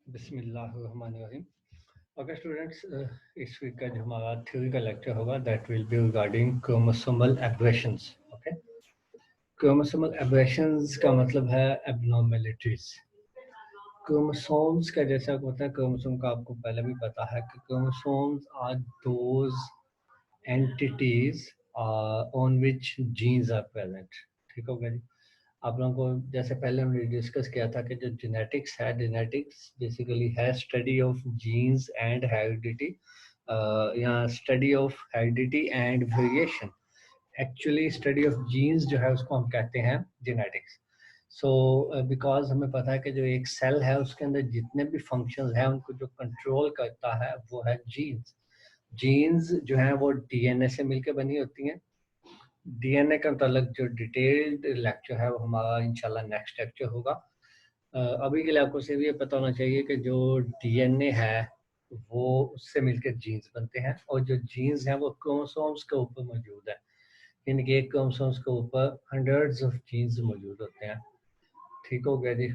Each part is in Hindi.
बिस्मिल्लाहिर्रहमानिर्रहीम। ओके स्टूडेंट्स, इस वीक का जो हमारा थ्योरी का लेक्चर होगा that will B regarding chromosomal aberrations. Okay, chromosomal aberrations का मतलब है एबनॉर्मेलिटीज। क्रोमोसोम्स का जैसा होता है, क्रोमोसोम का आपको पहले भी पता है कि chromosomes are those entities on which genes are present. ठीक हो गया जी। आप लोगों को जैसे पहले हमने डिस्कस किया था कि जो जेनेटिक्स है, जेनेटिक्स बेसिकली है study of genes and heredity, या study of heredity and variation. Actually study of genes जो है उसको हम कहते हैं जेनेटिक्स। सो बिकॉज हमें पता है कि जो एक सेल है उसके अंदर जितने भी फंक्शंस हैं उनको जो कंट्रोल करता है वो है जीन्स। जीन्स जो है वो डीएनए से मिलकर बनी होती हैं। डीएनए का मतलब जो डिटेल्ड लेक्चर है वो हमारा इंशाल्लाह नेक्स्ट लेक्चर होगा। अभी के लिए आपको सिर्फ ये पता होना चाहिए कि जो डीएनए है वो उससे मिलकर जीन्स बनते हैं, और जो जीन्स हैं वो क्रोमोसोम्स के ऊपर मौजूद है। यानी कि एक क्रोमोसोम्स के ऊपर हंड्रेड्स ऑफ जीन्स मौजूद होते हैं। ठीक हो गया जी।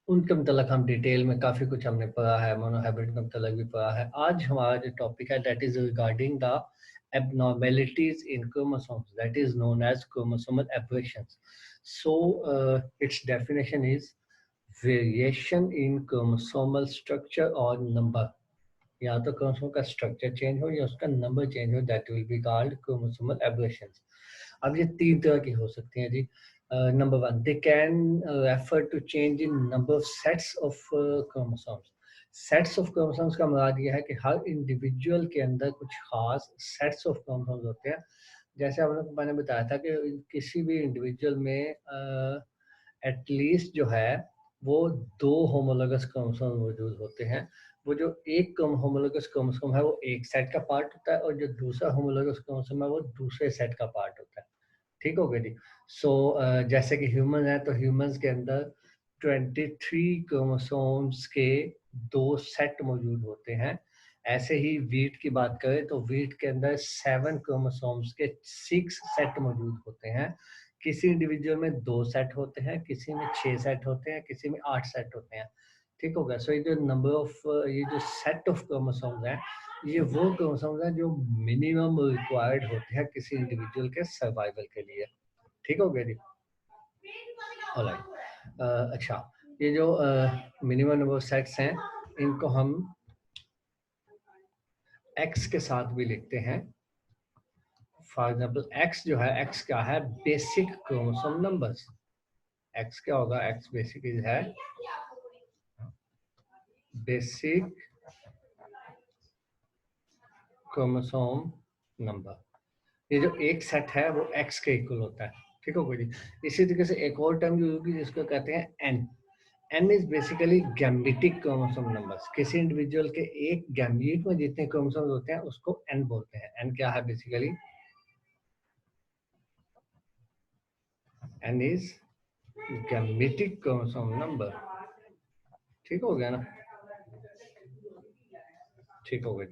उनके मतलब हम डिटेल में काफ़ी कुछ हमने पढ़ा है, मोनोहाइब्रिड का मतलब भी पढ़ा है। आज हमारा जो टॉपिक है that is regarding the abnormalities in chromosomes, that is known as chromosomal aberrations. So its definition is variation in chromosomal structure or number. या तो क्रोमोसोम का स्ट्रक्चर चेंज हो या उसका नंबर चेंज हो, that will be called chromosomal aberrations. अब ये तीन तरह की हो सकती हैं जी। Number one, they can refer to change in number of sets of chromosomes. Sets of chromosomes का मुराद ये है कि हर इंडिविजुअल के अंदर कुछ खास सेट्स ऑफ क्रोमोसोम्स होते हैं। जैसे हम लोग मैंने बताया था कि किसी भी इंडिविजुअल में एटलीस्ट जो है वो दो होमोलोगस क्रोमोसोम मौजूद होते हैं। वो जो एक होमोलोगस क्रोमोसोम है वो एक सेट का पार्ट होता है, और जो दूसरा होमोलोगस क्रोमोसोम है वो दूसरे सेट का पार्ट होता है। ठीक हो गया जी। सो जैसे कि ह्यूमन है तो ह्यूमंस के अंदर 23 क्रोमोसोम्स के दो सेट मौजूद होते हैं। ऐसे ही वीट की बात करें तो वीट के अंदर 7 क्रोमोसोम्स के 6 सेट मौजूद होते हैं। किसी इंडिविजुअल में 2 सेट होते हैं, किसी में 6 सेट होते हैं, किसी में 8 सेट होते हैं। ठीक हो गया। सो ये जो नंबर ऑफ ये जो सेट ऑफ क्रोमोसोम्स हैं, ये वो क्रोमोसोम्स हैं जो मिनिमम रिक्वायर्ड होते हैं किसी इंडिविजुअल के सर्वाइवल के लिए। ठीक हो गया जी। ऑलराइट। अच्छा, ये जो मिनिमम नंबर ऑफ सेट्स हैं इनको हम एक्स के साथ भी लिखते हैं। फॉर एग्जाम्पल एक्स जो है, एक्स क्या है? Basic chromosome numbers. एक्स क्या होगा? एक्स बेसिक है बेसिक क्रोमोसोम नंबर। ये जो एक सेट है वो एक्स के इक्वल होता है। ठीक हो गया जी। इसी तरीके से एक और टर्म यूज होगी जिसको कहते हैं N. N is basically gametic chromosome numbers. किसी इंडिविजुअल के एक गैमीट में जितने क्रोमोसोम होते हैं उसको एन बोलते हैं। एन क्या है? Basically N is gametic chromosome number. ठीक हो गया ना? ठीक हो गई।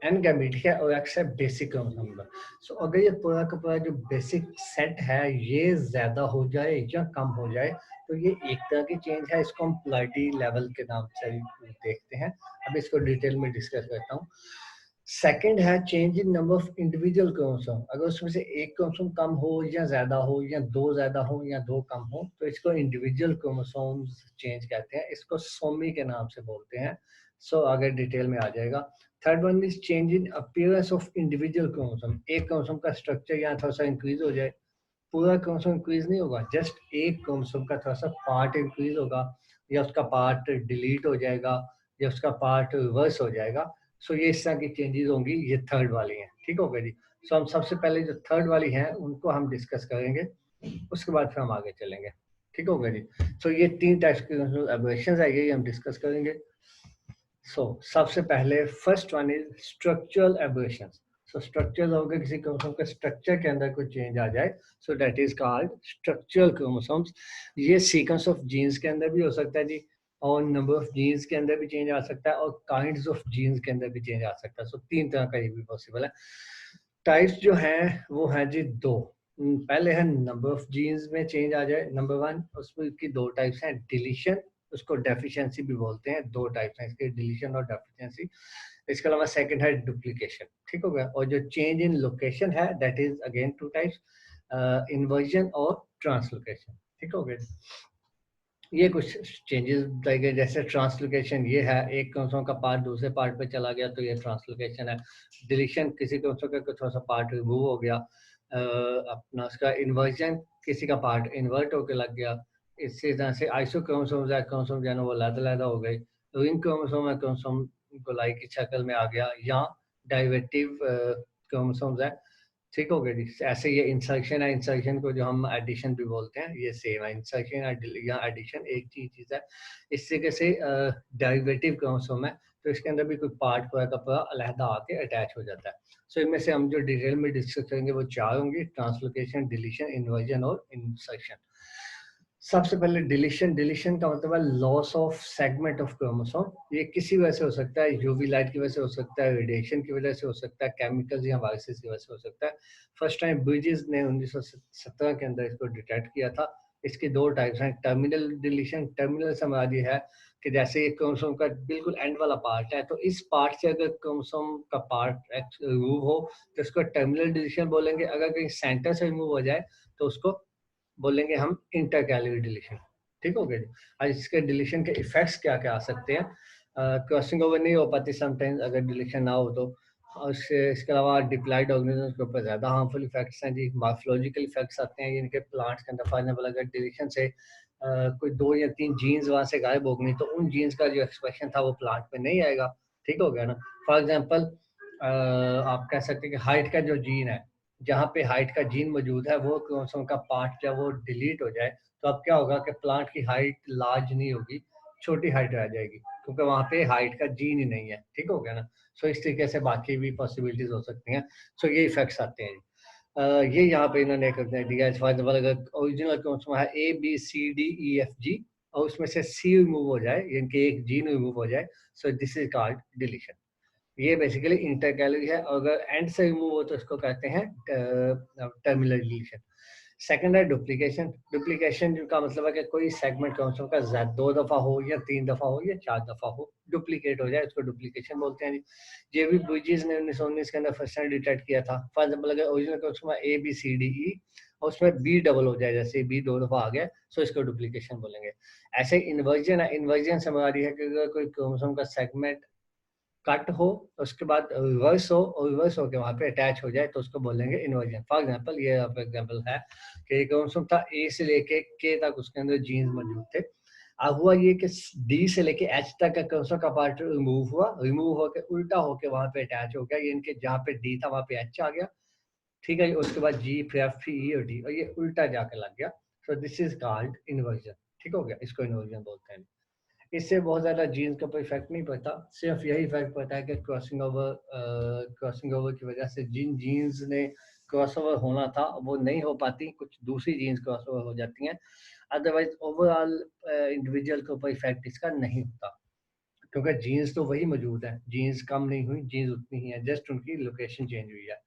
एन गैमेट है और एक्स है बेसिक क्रोमोसोम नंबर। सो अगर ये पूरा का पूरा जो बेसिक सेट है ये ज्यादा हो जाए या कम हो जाए तो ये एक तरह की चेंज है। इसको हम पोलैरिटी लेवल के नाम से देखते हैं। अब इसको डिटेल में डिस्कस करता हूँ। सेकंड है change in number of individual chromosome. अगर उसमें से एक क्रोमोसोम कम हो या ज्यादा हो, या दो ज्यादा हो या दो कम हो, तो इसको इंडिविजुअल क्रोमोसोम्स चेंज कहते हैं। इसको सोमी के नाम से बोलते हैं। सो आगे डिटेल में आ जाएगा। Third one is change in appearance of individual chromosome. एक क्रोमोसोम का स्ट्रक्चर यहाँ थोड़ा सा इंक्रीज हो जाए, पूरा क्रोमोसोम इंक्रीज नहीं होगा, जस्ट एक क्रोमोसोम का थोड़ा सा पार्ट इंक्रीज होगा, या उसका पार्ट डिलीट हो जाएगा, या उसका पार्ट रिवर्स हो जाएगा। सो ये इस तरह की चेंजेस होंगी। ये थर्ड वाली हैं। ठीक हो गया जी। सो हम सबसे पहले जो थर्ड वाली हैं उनको हम डिस्कस करेंगे, उसके बाद फिर हम आगे चलेंगे। ठीक हो गया जी। सो ये तीन टाइप्स के एब्रेशंस है, ये हम डिस्कस करेंगे। सो सबसे पहले first one is structural aberrations. So structural हो गया, किसी क्रोमोसोम के स्ट्रक्चर के अंदर कोई चेंज आ जाए, so that is called structural chromosomes. ये सीक्वेंस ऑफ जीन्स के अंदर भी हो सकता है जी, और नंबर ऑफ जीन्स के अंदर भी चेंज आ सकता है, और काइंड्स ऑफ जीन्स के अंदर भी चेंज आ सकता है। सो तीन तरह का ये भी पॉसिबल है। टाइप्स जो हैं वो हैं जी दो। पहले है नंबर ऑफ जीन्स में चेंज आ जाए, नंबर वन। उसमें की दो टाइप्स हैं, डिलीशन उसको डेफिशिएंसी भी बोलते हैं। दो टाइप्स हैं इसके, डिलीशन और डेफिशिएंसी। इसके अलावा सेकंड है डुप्लीकेशन, ठीक हो गया। और जो चेंज इन लोकेशन है that is again two types, inversion और ट्रांसलोकेशन, ठीक हो गया। ये कुछ चेंजेस बताए गए, जैसे ट्रांसलोकेशन ये है, एक क्रोमोसोम का पार्ट दूसरे पार्ट पे चला गया तो ये ट्रांसलोकेशन है। डिलीशन, किसी क्रोमोसोम का कुछ सा पार्ट रिमूव हो गया। अपना उसका इन्वर्जन, किसी का पार्ट इन्वर्ट होकर लग गया। इसी तरह से आइसोक्रोमोसोम्स है, क्रोमोसोम जो है ना वो अलग-अलग हो गए। रिंग क्रोमोसोम है, क्रोमोसोम गोलाई की शक्ल में आ गया, या डाइवेटिव क्रोमोसोम्स है, ठीक हो गया जी। ऐसे ये इंसर्शन है, इंसर्शन को जो हम एडिशन भी बोलते हैं, ये सेम है। इंसर्शन या एडिशन एक चीज है। इस तरीके से डेरिवेटिव क्रोमोसोम है तो इसके अंदर भी कोई पार्ट पूरा का पूरा अलहदा आके अटैच हो जाता है। सो इनमें से हम जो डिटेल में डिस्कस करेंगे वो चार होंगे, ट्रांसलोकेशन, डिलीशन, इन्वर्जन और इंसर्शन। सबसे पहले डिलीशन। डिलीशन का मतलब है loss of segment of chromosome. ये किसी वजह से हो सकता है, यूवी लाइट की वजह से हो सकता है, रेडिएशन की वजह से हो सकता है, केमिकल्स या वायरसेस की वजह से हो सकता है। फर्स्ट टाइम ब्रिजेस ने 1917 के अंदर इसको डिटेक्ट किया था। इसके दो टाइप्स हैं, टर्मिनल डिलीशन। टर्मिनल से हमारा ये है कि जैसे ये क्रोमोसोम का बिल्कुल एंड वाला पार्ट है, तो इस पार्ट से अगर क्रोमोसोम का पार्ट रिमूव हो तो इसको टर्मिनल डिलीशन बोलेंगे। अगर कहीं सेंटर से रिमूव हो जाए तो उसको बोलेंगे हम इंटरकैलोरी डिलीशन, ठीक हो गया जी। आज इसके डिलीशन के इफेक्ट्स क्या क्या आ सकते हैं। क्रॉसिंग ओवर नहीं हो पाती समटाइम्स अगर डिलीशन ना हो तो। और इसके अलावा डिप्लॉयड ऑर्गेनिजम्स के ऊपर ज़्यादा हार्मफुल इफेक्ट्स हैं जी। मॉर्फोलॉजिकल इफेक्ट्स आते हैं इनके प्लांट्स के अंदर। फॉर एग्जाम्पल अगर डिलीशन से कोई 2 या 3 जीन्स वहाँ से गायब हो गई तो उन जीन्स का जो एक्सप्रेशन था वो प्लांट में नहीं आएगा, ठीक हो गया ना। फॉर एग्जाम्पल आप कह सकते हैं कि हाइट का जो जीन है, जहाँ पे हाइट का जीन मौजूद है, वो क्रोमोसोम का पार्ट जब वो डिलीट हो जाए तो अब क्या होगा कि प्लांट की हाइट लार्ज नहीं होगी, छोटी हाइट रह जाएगी, क्योंकि वहाँ पे हाइट का जीन ही नहीं है, ठीक हो गया ना। सो इस तरीके से बाकी भी पॉसिबिलिटीज हो सकती हैं। सो ये इफेक्ट्स आते हैं। ये यहाँ पे इन्होंने एक दिया है। फॉर एग्जाम्पल अगर ओरिजिनल क्रोमोसोम है ABCDEFG और उसमें से C रिमूव हो जाए, यानी कि एक जीन रिमूव हो जाए, so this is called deletion. ये बेसिकली इंटरकैलोरी है। और अगर एंड से रिमूव हो तो इसको कहते हैं टर्मिनल डिलीशन। सेकंड है डुप्लीकेशन। डुप्लीकेशन का मतलब है कि कोई सेगमेंट क्रोमोसोम का 2 दफा हो या 3 दफा हो या 4 दफा हो, डुप्लीकेट हो जाए, इसको डुप्लीकेशन बोलते हैं। ये भी ब्रिजेस ने 1919 के अंदर फर्स्ट टाइम डिटेक्ट किया था। फॉर एग्जाम्पल अगर ओरिजिनल क्रोमोसोम ABCDE और उसमें B डबल हो जाए, जैसे B 2 दफा आ गया, सो इसको डुप्लीकेशन बोलेंगे। ऐसे इन्वर्जन है। इन्वर्जन से हमारी है कि अगर कोई क्रोमोसोम का सेगमेंट कट हो, उसके बाद रिवर्स हो और रिवर्स होकर वहाँ पे अटैच हो जाए तो उसको बोलेंगे इन्वर्जन। फॉर एग्जांपल ये एग्जांपल है कि एक क्रोमोसोम था, ए से लेके के तक उसके अंदर जीन्स मौजूद थे। अब हुआ ये कि डी से लेके एच तक का क्रोमोसोम का पार्ट रिमूव होकर उल्टा होकर वहाँ पे अटैच हो गया, ये इनके जहाँ पे डी था वहाँ पे एच आ गया, ठीक है। उसके बाद जी, फिर एफ, फिर ई और डी, और ये उल्टा जाके लग गया। So this is called inversion, ठीक हो गया। इसको इन्वर्जन बोलते हैं। इससे बहुत ज़्यादा जीन्स का कोई इफेक्ट नहीं पड़ता, सिर्फ यही इफेक्ट पड़ता है कि क्रॉसिंग ओवर की वजह से जिन जीन्स ने क्रॉस ओवर होना था वो नहीं हो पाती, कुछ दूसरी जीन्स क्रॉस ओवर हो जाती हैं। अदरवाइज ओवरऑल इंडिविजुअल के ऊपर इफेक्ट इसका नहीं होता, क्योंकि जीन्स तो वही मौजूद है, जीन्स कम नहीं हुई, जीन्स उतनी ही है, जस्ट उनकी लोकेशन चेंज हुई है।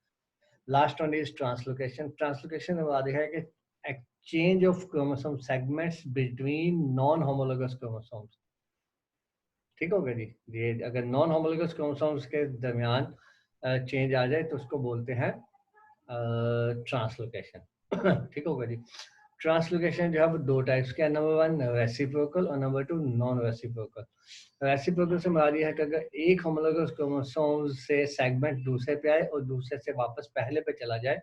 Last one is translocation. Translocation हमारा है कि exchange of chromosome segments between non homologous chromosomes, ठीक हो गया जी। ये अगर नॉन होमोलोगस क्रोमोसोम्स के दरमियान चेंज आ जाए तो उसको बोलते हैं ट्रांसलोकेशन। ठीक होगा जी। ट्रांसलोकेशन जो है वो दो टाइप्स के हैं, नंबर 1 रेसिप्रोकल और नंबर 2 नॉन रेसिप्रोकल। रेसिप्रोकल से हमारी है कि अगर एक होमोलोगस क्रोमोसोम से सेगमेंट दूसरे पे आए और दूसरे से वापस पहले पे चला जाए,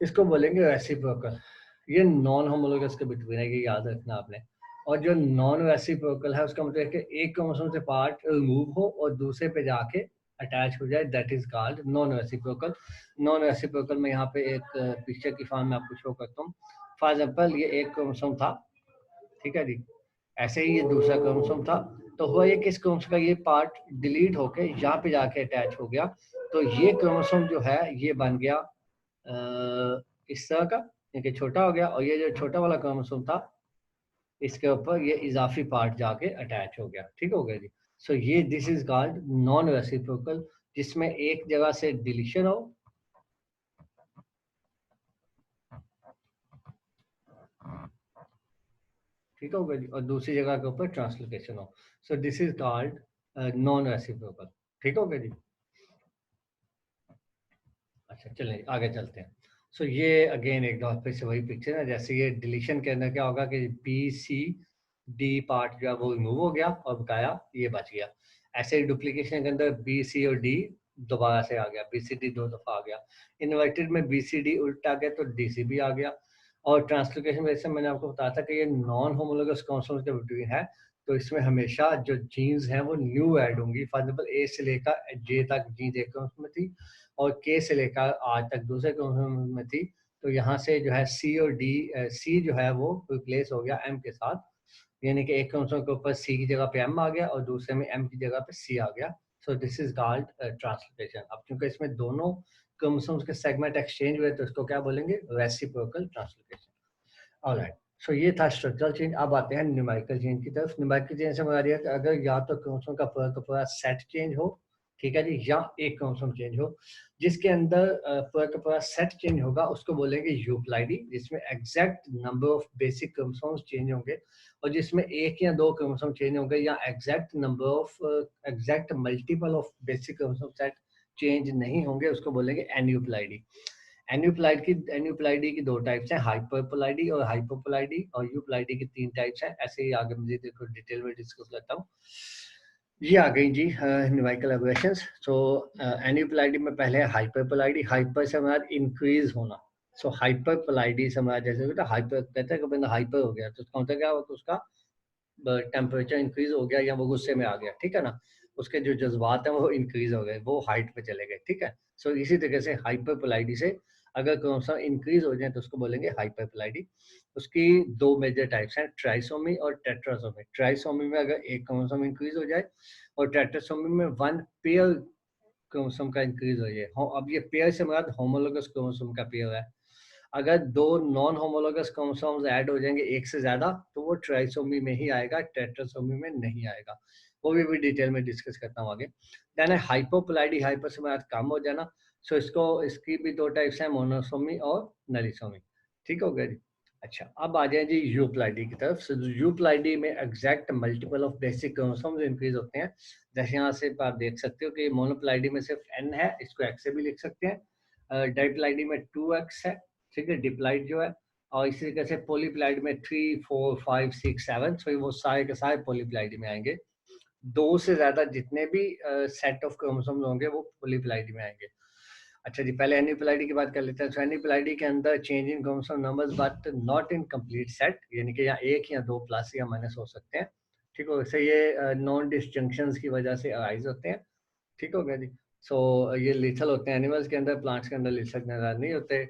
इसको बोलेंगे रेसिप्रोकल। ये नॉन होमोलोगस के बिटवीन है, ये याद रखना आपने। और जो नॉन रेसिप्रोकल है उसका मतलब है कि एक क्रोमोसोम से पार्ट रिमूव हो और दूसरे पे जाके अटैच हो जाए, that is called non reciprocal. Non reciprocal में यहाँ पे एक पिक्चर की फॉर्म में आपको शो करता हूँ। फॉर एग्जाम्पल ये एक क्रोमोसोम था, ठीक है जी, ऐसे ही ये दूसरा क्रोमोसोम था, तो हुआ ये कि इस क्रोमोसोम का ये पार्ट डिलीट होके यहाँ पे जाके अटैच हो गया, तो ये क्रोमोसोम जो है ये बन गया इस तरह का, यानी छोटा हो गया, और ये जो छोटा वाला क्रोमोसोम था इसके ऊपर ये इजाफी पार्ट जाके अटैच हो गया, ठीक हो गया जी। सो ये this is called non reciprocal, जिसमें एक जगह से डिलीशन हो, ठीक हो गया जी, और दूसरी जगह के ऊपर ट्रांसलोकेशन हो। So this is called non reciprocal. ठीक हो गया जी। अच्छा चलिए आगे चलते हैं। सो ये अगेन एक बार फिर से वही पिक्चर है, जैसे ये डिलीशन के अंदर क्या होगा कि बी सी डी पार्ट जो है वो रिमूव हो गया और बकाया ये बच गया। ऐसे ही डुप्लीकेशन के अंदर बी सी और डी दोबारा से आ गया, बी सी डी दो दफा आ गया। इन्वर्टेड में बी सी डी उल्टा गया तो डी सी भी आ गया। और ट्रांसलोकेशन वैसे मैंने आपको बताया था कि ये नॉन होमोलोगस कॉन्सोनेंट्स के बिटवीन है, तो इसमें हमेशा जो जीन्स हैं वो न्यू ऐड होंगी। फॉर एग्जाम्पल ए से लेकर जे तक जीन्स एक क्रॉमोसोम में थी और के से लेकर आज तक दूसरे क्रॉमोसोम में थी, तो यहाँ से जो है सी और डी, सी जो है वो रिप्लेस हो गया एम के साथ, यानी कि एक क्रॉमोसोम के ऊपर सी की जगह पे एम आ गया और दूसरे में एम की जगह पे सी आ गया। So this is called translocation. अब क्योंकि इसमें दोनों क्रोमोसोम्स के सेगमेंट एक्सचेंज हुए तो इसको क्या बोलेंगे, रेसिप्रोकल ट्रांसलोकेशन। ऑलराइट, सो ये था स्ट्रक्चरल चेंज। अब आते हैं न्यूमेरिकल चेंज की तरफ। न्यूमेरिकल चेंज से हमारा है कि अगर या तो क्रोमोसोम का पूरा सेट चेंज हो, ठीक है जी, या एक क्रोमोसोम चेंज हो। जिसके अंदर पूरा सेट चेंज होगा उसको बोलेंगे यूप्लाइडी, जिसमें exact number of basic chromosomes change होंगे। और जिसमें एक या दो क्रोमोसोम चेंज होंगे या exact number of exact multiple of basic chromosome set change नहीं होंगे उसको बोलेंगे एन्यूप्लाइडी। एन्यूप्लाइडी की दो टाइप्स हैं, हाइपरप्लाइडी और हाइपोप्लाइडी, और यूप्लाइडी की तीन टाइप्स हैं। ऐसे ही आगे मुझे देखो डिटेल में डिस्कस करता हूँ। ये आ गई जी न्यूमेरिकल एब्रेविएशंस। सो एन्यूप्लाइडी में पहले हाइपरप्लाइडी, हाइपर से हमारा इंक्रीज होना। सो हाइपरप्लाइडी से हमारा जैसे बेटा हाइपर कहते हैं कि बंदा हाइपर हो गया, तो उसका मतलब क्या हुआ कि उसका टेम्परेचर इंक्रीज हो गया या वो गुस्से में आ गया, ठीक है ना, उसके जो जज्बात हैं वो इंक्रीज हो गए, वो हाइट पे चले गए, ठीक है। सो इसी तरीके से हाइपरप्लाइडी से अगर क्रोमोसोम इंक्रीज हो जाए तो उसको बोलेंगे हाइपरप्लाइडी। उसकी दो मेजर टाइप्स हैं, ट्राइसोमी और टेट्रासोमी। ट्राइसोमी में अगर एक क्रोमोसोम इंक्रीज हो जाए और टेट्रासोमी में वन पेयर क्रोमोसोम का इंक्रीज हो जाए। अब ये पेयर से मुराद होमोलोगस क्रोमोसोम का पेयर है। अगर दो नॉन होमोलोगस क्रोमोसोम्स ऐड हो जाएंगे एक से ज्यादा तो वो ट्राइसोमी में ही आएगा, टेट्रासोमी में नहीं आएगा। वो भी डिटेल में डिस्कस करता हूँ आगे। देन है हाइपोप्लाइडी, हाइपर से मुराद कम हो जाना। सो इसकी भी दो टाइप्स हैं, मोनोसोमी और नलिसोमी। ठीक हो गया जी। अच्छा अब आ जाए जी यूप्लाइडी की तरफ। सो यूप्लाइडी में exact multiple of basic chromosomes increase होते हैं। जैसे यहाँ से आप देख सकते हो कि मोनोप्लाइडी में सिर्फ एन है, इसको एक्स से भी लिख सकते हैं। डाइप्लाइडी में 2x है, ठीक है, डिप्लाइड जो है। और इसी तरीके से पोलीप्लाइड में 3, 4, 5, 6, 7, सो वो सारे के सारे पोलीप्लाइड में आएंगे। दो से ज्यादा जितने भी सेट ऑफ क्रोमोसोम्स होंगे वो पोलीप्लाइड में आएंगे। अच्छा जी, पहले एनिप्लाइडी की बात कर लेते हैं। सो एनिप्लाइडी के अंदर change in chromosome numbers but not in complete set, यानी कि यहाँ एक या दो प्लस या माइनस हो सकते हैं। ठीक है, वैसे ये नॉन डिसजंक्शंस की वजह से अराइज होते हैं। ठीक हो गया जी। सो ये लिथल होते हैं एनिमल्स के अंदर, प्लांट्स के अंदर लिथल नजर नहीं होते।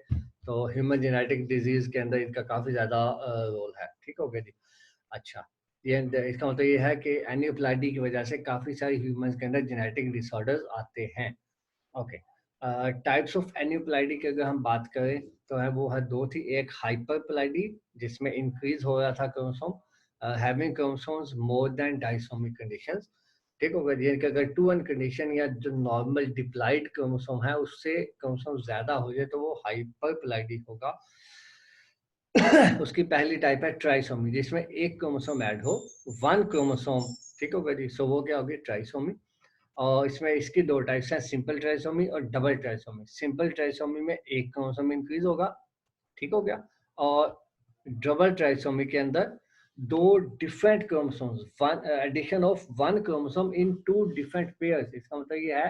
तो ह्यूमन जेनेटिक डिजीज के अंदर इनका काफी ज्यादा रोल है। ठीक हो गया जी। अच्छा, ये इसका मतलब ये है कि एनियोप्लाइडी की वजह से काफी सारी ह्यूमंस के अंदर जेनेटिक डिसऑर्डर्स आते हैं। ओके, टाइप्स ऑफ एन्यूप्लाइडी की अगर हम बात करें तो है वो है दो थी। एक हाइपरप्लाइडी जिसमें इंक्रीज हो रहा था chromosome, having chromosomes more than disomic conditions. ठीक होगा, यानी कि अगर 2 कंडीशन या जो नॉर्मल डिप्लाइड क्रोमोसोम है उससे क्रोमोसोम ज्यादा हो जाए तो वो हाइपरप्लाइडी होगा। उसकी पहली टाइप है ट्राइसोमी, जिसमें एक क्रोमोसोम ऐड हो, वन क्रोमोसोम। ठीक होगा जी। सो वो क्या होगी, ट्राइसोमी। और इसमें इसकी दो टाइप्स हैं, सिंपल ट्राइसोमी और डबल ट्राइसोमी। सिंपल ट्राइसोमी में एक क्रोमोसोम इंक्रीज होगा, ठीक हो गया। और डबल ट्राइसोमी के अंदर दो different chromosomes, one addition of one chromosome in two different pairs. इसका मतलब ये है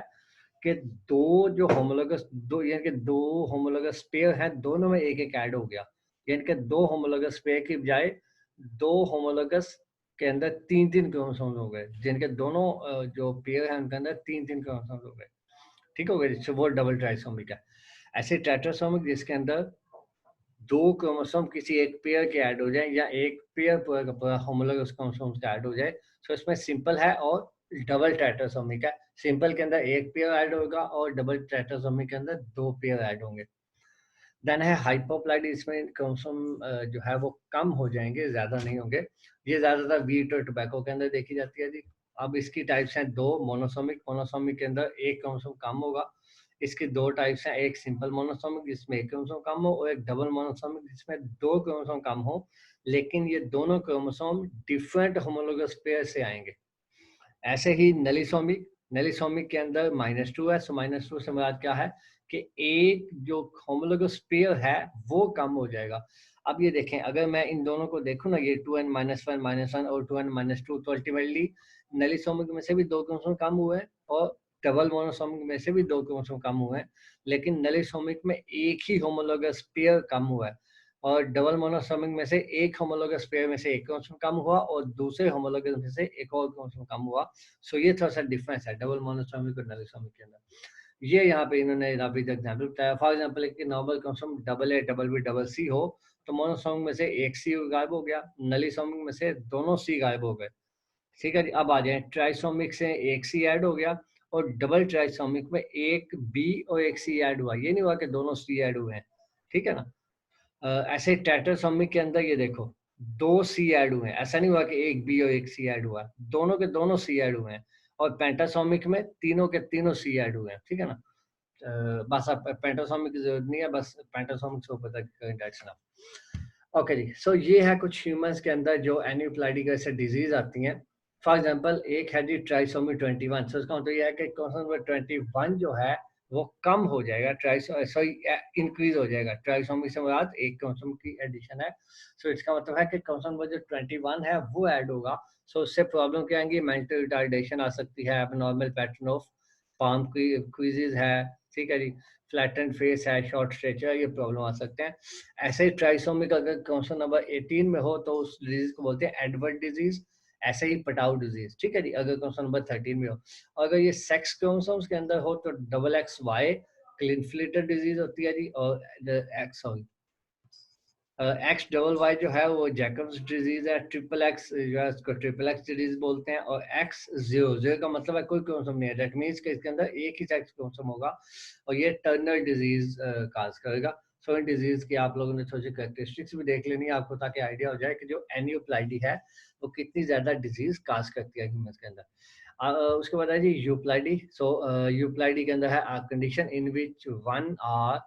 कि दो जो होमोलोगस, दो यानी कि दो होमोलोगस पेयर हैं, दोनों में एक एक ऐड हो गया। यानी कि दो होमोलोगस पेयर की बजाय दो होमोलोगस के अंदर तीन तीन क्रोमोसोम हो गए, जिनके दोनों जो पेयर हैं उनके अंदर तीन तीन क्रोमोसोम हो गए। ठीक हो गया, वो डबल ट्राइसोमिक है। ऐसे टेट्रासोमिक जिसके अंदर दो क्रोमोसोम किसी एक पेयर के ऐड हो जाए या एक पेयर पूरा का पूरा होमोलोगस क्रोमोसोम्स का ऐड हो जाए। तो इसमें सिंपल है और डबल टेट्रासोमिक है। सिंपल के अंदर एक पेयर ऐड होगा और डबल टेट्रासोमिक के अंदर दो पेयर ऐड होंगे। देन है हाइपोप्लाइडी, इसमें क्रोमोसोम जो है वो कम हो जाएंगे, ज्यादा नहीं होंगे। ये ज्यादातर वीट और टोबैको के अंदर देखी जाती है जी। अब इसकी टाइप्स हैं दो, मोनोसोमिक। मोनोसोमिक के अंदर एक क्रोमोसोम कम होगा। इसकी दो टाइप्स हैं, एक सिंपल मोनोसोमिक जिसमें एक क्रोमोसोम कम हो और एक डबल मोनोसोमिक जिसमें दो क्रोमोसोम कम हो लेकिन ये दोनों क्रोमोसोम डिफरेंट होमोलोगस पेयर से आएंगे। ऐसे ही नेलिसोमिक के अंदर -2 है, सो -2 से मुराद क्या है कि एक जो होमोलोगस पेयर है वो कम हो जाएगा। अब ये देखें, अगर मैं इन दोनों को देखूं ना, ये 2n-1 और 2n-2, तो अल्टीमेटली नेलिसोमिक में से भी 2 क्रोमोसोम कम हुए हैं और डबल मोनोसोमिक में से भी 2 क्रोमोसोम कम हुए हैं, लेकिन नेलिसोमिक में एक ही होमोलोगस पेयर कम हुआ है और डबल मोनोसोमिक में से एक होमोलोगस पेयर में से एक क्रोमोसोम कम हुआ और दूसरे होमोलोगस में से एक और क्रोमोसोम कम हुआ। सो ये थोड़ा सा डिफरेंस है डबल मोनोसोमिक और नेलिसोमिक के अंदर। ये यहाँ पे इन्होंने अभी तक एग्जाम्पल बताया। फॉर एग्जाम्पल एक normal chromosome double A double B double C हो तो मोनोसोमिक में से एक सी गायब हो गया, नेलिसोमिक में से दोनों सी गायब हो गए। ठीक है जी। अब आ जाए ट्राइसोमिक से एक सी ऐड हो गया और डबल ट्राइसोमिक में एक बी और एक सी ऐड हुआ, ये नहीं हुआ कि दोनों सी ऐड हुए हैं। ठीक है ना। ऐसे टेट्रासोमिक के अंदर ये देखो 2 सी ऐड हुए हैं, ऐसा नहीं हुआ कि एक बी और एक सी ऐड हुआ, दोनों के दोनों सी ऐड हुए हैं। और पेंटासोमिक में तीनों के तीनों सी ऐड हुए हैं। ठीक है ना। बस अब पेंटासोमिक की जरूरत नहीं है, बस पेंटासोमिक से ऊपर तक डायरेक्शन। ओके जी। सो ये है कुछ ह्यूमंस के अंदर जो एन्यूप्लाइडी से डिजीज आती हैं। फॉर एग्जांपल एक है जी ट्राइसोमी 21। सो इसका मतलब ये है कि क्रोमोसोम नंबर 21 जो है वो कम हो जाएगा, सॉरी इंक्रीज हो जाएगा। ट्राइसोमी से मुराद एक क्रोमोसोम की एडिशन है। सो इसका मतलब है कि क्रोमोसोम नंबर जो 21 है वो ऐड होगा। सो उससे प्रॉब्लम क्या आएंगी, मेंटल रिटार्डेशन आ सकती है, abnormal pattern of palm quizzes है, ठीक है जी, फ्लैटेंड फेस है, शॉर्ट स्ट्रेचर, ये प्रॉब्लम आ सकते हैं। ऐसे ही ट्राइसोमिक अगर क्रोमोसोम नंबर 18 में हो तो उस डिजीज को बोलते हैं एडवर्ड डिजीज। ऐसे ही पटाउ डिजीज, ठीक है जी, अगर क्रोमोसोम नंबर 13 में हो। अगर ये सेक्स क्रोमोसोम्स के अंदर हो तो double X Y Klinefelter disease होती है जी, और X sorry X double Y जो है वो जैकब्स डिजीज है। ट्रिपल एक्स जो है उसको ट्रिपल एक्स डिजीज बोलते हैं। और एक्स जीरो जीरो का मतलब है कोई क्रोमोसोम नहीं है, दैट मीन्स कि इसके अंदर एक ही सेक्स क्रोमोसोम होगा और ये टर्नर डिजीज काज करेगा। सो इन डिजीज की आप लोगों ने थोड़ी कैरेक्टरिस्टिक्स भी देख लेनी है आपको, ताकि आइडिया हो जाए कि जो एनियोप्लाइडी है वो कितनी ज्यादा डिजीज काज करती है ह्यूमंस के अंदर। उसके बाद है जी यूप्लाइडी। सो यूप्लाइडी के अंदर है condition in which one or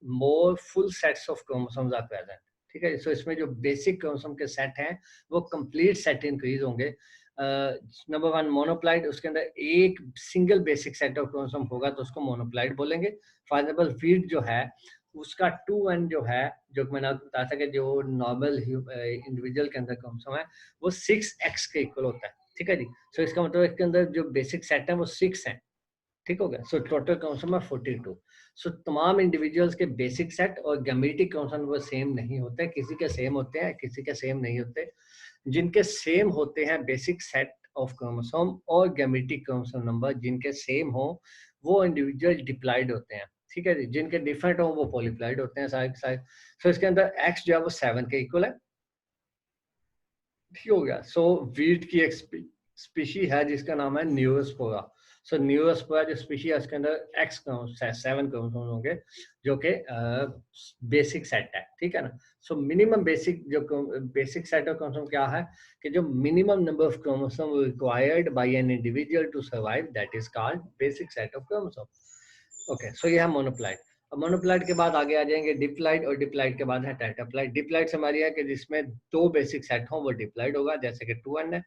more full sets of chromosomes are present. ठीक है। सो इसमें जो बेसिक क्रोमोसोम के सेट हैं वो कंप्लीट सेट इंक्रीज होंगे। नंबर 1 मोनोप्लाइड, उसके अंदर एक single basic set of chromosome होगा तो उसको मोनोप्लाइड बोलेंगे। फॉर एग्जांपल वीट जो है उसका 2n जो है, जो मैंने आपको बताया था कि जो नॉर्मल इंडिविजुअल के अंदर क्रोमोसोम है वो 6x के इक्वल होता है। ठीक है जी। सो इसका मतलब इसके अंदर जो बेसिक सेट है वो 6 है। ठीक हो गया। सो टोटल क्रोमोसोम है 42। सो तमाम इंडिविजुअल्स के बेसिक सेट और गैमेटिक क्रोमोसोम वो सेम नहीं होते, किसी के सेम होते हैं, किसी के सेम नहीं होते। जिनके सेम होते हैं बेसिक सेट ऑफ क्रोमोसोम और गैमेटिक क्रोमोसोम नंबर जिनके सेम हो वो इंडिविजुअल डिप्लॉइड होते हैं। ठीक है जी। जिनके डिफरेंट हो वो पॉलीप्लॉइड होते हैं सारे के सारे। सो इसके अंदर एक्स जो है वो 7 के इक्वल है। ठीक हो गया। सो वीट की एक स्पीशी है जिसका नाम है न्यूरोस्पोरा। सो न्यूरोस्पोरा जो स्पीशी है उसके अंदर एक्स 7 क्रोमोसोम होंगे जो कि बेसिक सेट है। ठीक है ना। सो मिनिमम बेसिक जो बेसिक सेट ऑफ क्रोमोसोम क्या है कि जो minimum number of chromosome required by an individual to survive, that is called basic set of chromosome. Okay. So ये है मोनोप्लाइड। अब मोनोप्लाइड के बाद आगे आ जाएंगे डिप्लाइड, और डिप्लाइड के बाद है टेट्राप्लाइड। डिप्लाइड से हमारी है कि जिसमें 2 बेसिक सेट हो वो डिप्लाइड होगा, जैसे कि 2n है।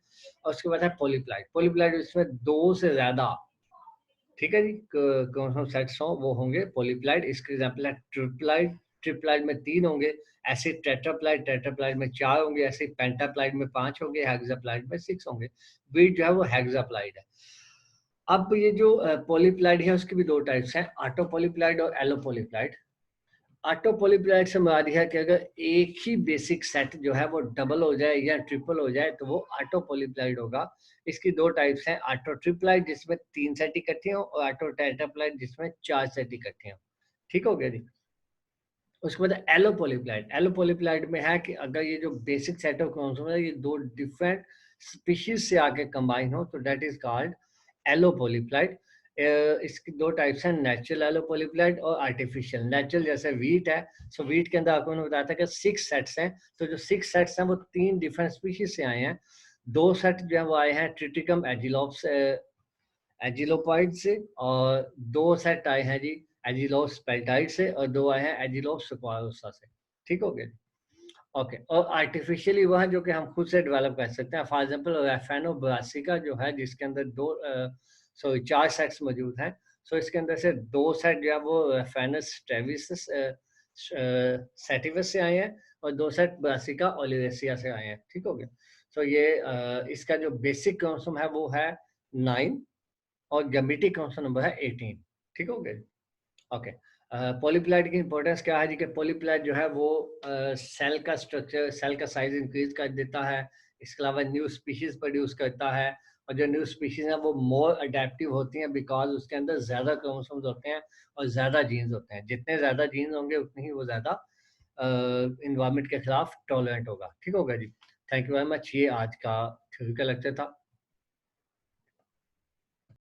और उसके बाद है पॉलीप्लाइड। पॉलीप्लाइड इसमें 2 से ज्यादा, ठीक है जी, क्रोमोसोम सेट्स हो वो होंगे पॉलीप्लाइड। इसके एग्जांपल है ट्रिप्लाइड। ट्रिप्लाइड में 3 होंगे। ऐसे टेट्राप्लाइड, टेट्राप्लाइड में 4 होंगे। ऐसे पेंटाप्लाइड में 5 होंगे। हेक्साप्लाइड में 6 होंगे। बीट जो है वो हेक्साप्लाइड है। अब ये जो पॉलीप्लाइड है उसकी भी 2 टाइप्स हैं, ऑटोपॉलीप्लाइड और एलोपॉलीप्लाइड। ऑटोपॉलीप्लाइड से मुराद है कि अगर एक ही बेसिक सेट जो है वो डबल हो जाए या ट्रिपल हो जाए तो वो ऑटोपॉलीप्लाइड होगा। इसकी 2 टाइप्स हैं, ऑटो ट्रिप्लाइड जिसमें 3 सेट इकट्ठे हो और ऑटो टेट्राप्लाइड जिसमें 4 सेट इकट्ठे हो। ठीक हो गया जी। उसके बाद एलोपॉलीप्लाइड। एलोपॉलीप्लाइड में है कि अगर ये जो बेसिक सेट ऑफ क्रोमोसोम है ये 2 डिफरेंट स्पीशीज से आके कंबाइन हो तो दैट इज कॉल्ड एलोपॉलीप्लाइड। इसकी 2 टाइप्स हैं, नेचुरल एलोपॉलीप्लाइड और आर्टिफिशियल। नेचुरल जैसे वीट है, सो वीट के अंदर आपको मैंने बताया था कि 6 सेट्स हैं। तो जो 6 सेट्स हैं वो 3 डिफरेंट स्पीशीज से आए हैं। 2 सेट जो है वो आए हैं ट्रिटिकम एजिलोप्स एजिलोपॉइड से, और 2 सेट आए हैं जी एजिलोस पेल्टाइड से, और 2 आए हैं एजिलोस सुक्वारोसा से। ठीक हो गया। ओके, और आर्टिफिशियली वो है जो कि हम खुद से डेवलप कर सकते हैं। फॉर एग्जांपल रेफेनो ब्रासिका जो है, जिसके अंदर सॉरी 4 सेट्स मौजूद हैं। सो इसके अंदर से 2 सेट जो है वो रेफेनस स्टेविस सैटिवस से आए हैं, और 2 सेट ब्रासिका ओलिवेसिया से आए हैं। ठीक हो गया? सो ये इसका जो बेसिक क्रोमोसोम है वो है 9, और गैमेटिक क्रोमोसोम नंबर है 18। ठीक हो गया? ओके। पॉलीप्लाइड की इंपॉर्टेंस क्या है जी? कि पॉलीप्लाइड जो है वो सेल का स्ट्रक्चर, सेल का साइज इंक्रीज कर देता है। इसके अलावा न्यू स्पीशीज प्रोड्यूस करता है, और जो न्यू स्पीशीज हैं वो मोर अडेप्टिव होती हैं, बिकॉज उसके अंदर ज़्यादा क्रोमोसोम्स होते हैं और ज़्यादा जीन्स होते हैं। जितने ज़्यादा जीन्स होंगे उतनी ही वो ज़्यादा इन्वायरमेंट के खिलाफ टॉलरेंट होगा। ठीक होगा जी? Thank you very much. ये आज का थ्योरी का लेक्चर था।